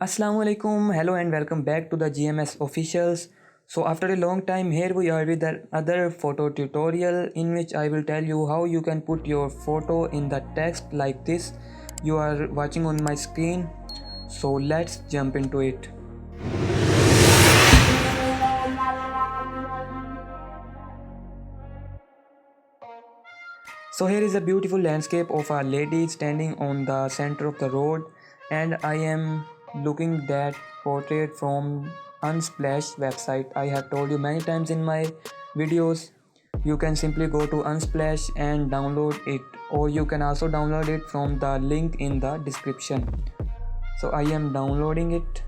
Assalamu alaikum, hello and welcome back to the GMS officials. So after a long time here we are with another photo tutorial in which I will tell you how you can put your photo in the text like this you are watching on my screen. So let's jump into it. So here is a beautiful landscape of a lady standing on the center of the road, and I am looking that portrait from Unsplash website. I have told you many times in my videos. You can simply go to Unsplash and download it, or you can also download it from the link in the description. So I am downloading it.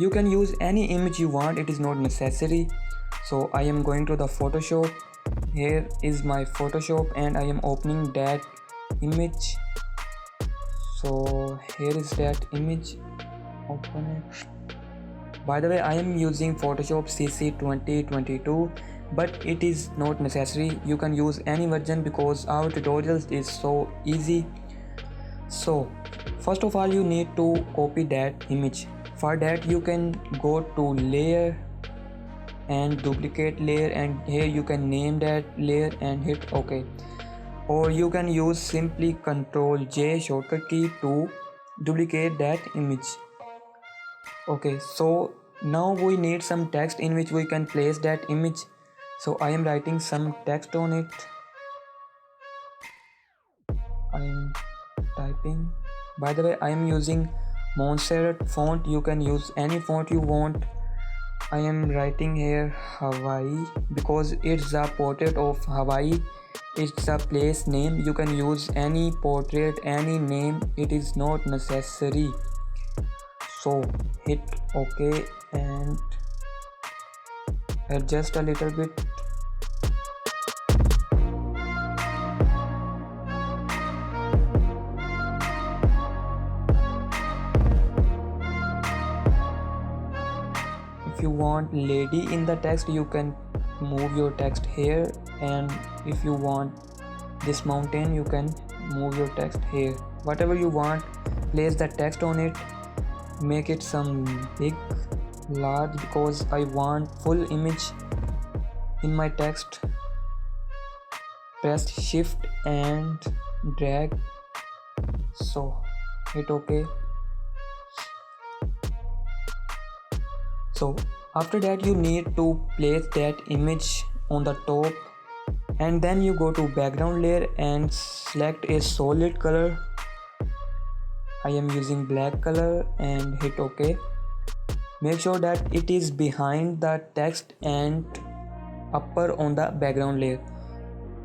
You can use any image you want, it is not necessary. So I am going to the Photoshop. Here is my Photoshop and I am opening that image. So here is that image. Open it. By the way, I am using Photoshop CC 2022, but it is not necessary. You can use any version because our tutorials is so easy. So first of all, you need to copy that image. For that you can go to layer and duplicate layer, and here you can name that layer and hit OK, or you can use simply Ctrl J shortcut key to duplicate that image. Okay, so now we need some text in which we can place that image. So I am writing some text on it. I am typing. By the way, I am using Montserrat font. You can use any font you want. I am writing here Hawaii because it's a portrait of Hawaii. It's a place name. You can use any portrait, any name. It is not necessary. So hit OK and adjust a little bit. If you want lady in the text, you can move your text here, and if you want this mountain, you can move your text here. Whatever you want, place the text on it. Make it some big, large, because I want full image in my text. Press shift and drag. So hit OK. So after that you need to place that image on the top, and then you go to background layer and select a solid color. I am using black color and hit OK. Make sure that it is behind the text and upper on the background layer.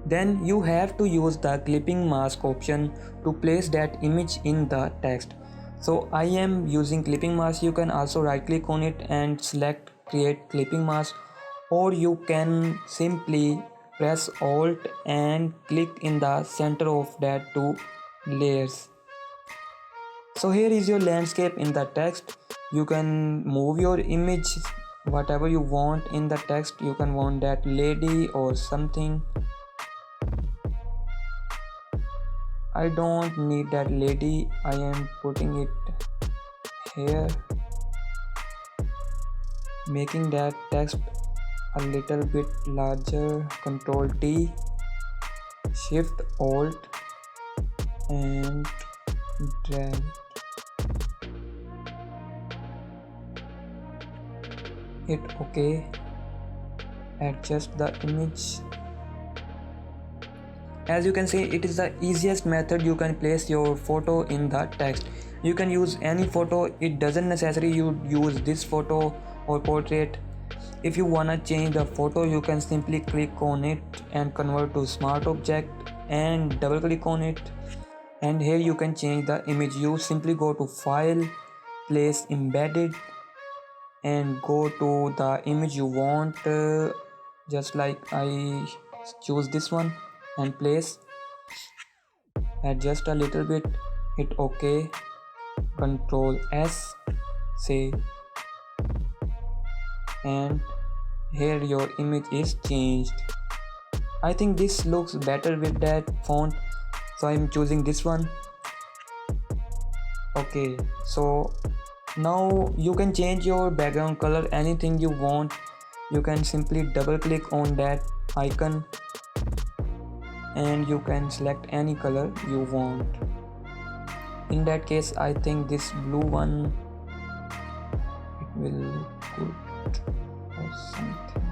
Then you have to use the clipping mask option to place that image in the text. So I am using clipping mask. You can also right click on it and select create clipping mask, or you can simply press alt and click in the center of that two layers. So here is your landscape in the text. You can move your image whatever you want in the text. You can want that lady or something. I don't need that lady. I am putting it here, making that text a little bit larger. Ctrl T, Shift Alt and drag. Hit OK. Adjust the image. As you can see, it is the easiest method you can place your photo in the text. You can use any photo. It doesn't necessarily you use this photo or portrait. If you wanna change the photo, you can simply click on it and convert to smart object and double click on it, and here you can change the image. You simply go to file, place embedded, and go to the image you want, just like I choose this one and place. Adjust a little bit, hit OK, Ctrl S, say, and here your image is changed. I think this looks better with that font. so I'm choosing this one. Okay, so now you can change your background color anything you want. You can simply double click on that icon and you can select any color you want. In that case, I think this blue one, it will good or something,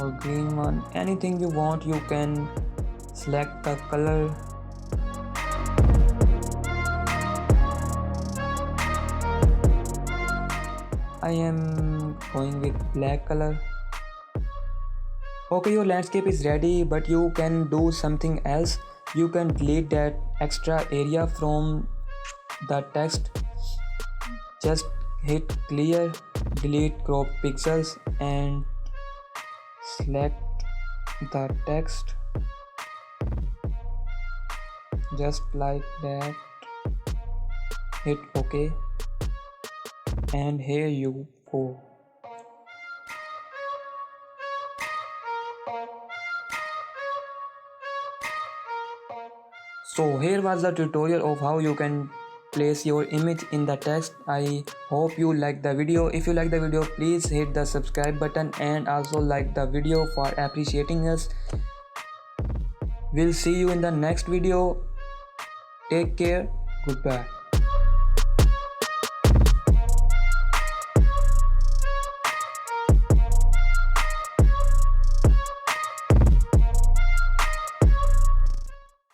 or green one, anything you want. You can select the color. I am going with black color. Okay, your landscape is ready, but you can do something else. You can delete that extra area from the text. Just hit clear, delete crop pixels and select the text just like that. Hit OK and here you go. So here was the tutorial of how you can place your image in the text. I hope you liked the video. If you like the video, please hit the subscribe button and also like the video for appreciating us. We'll see you in the next video. Take care. Goodbye.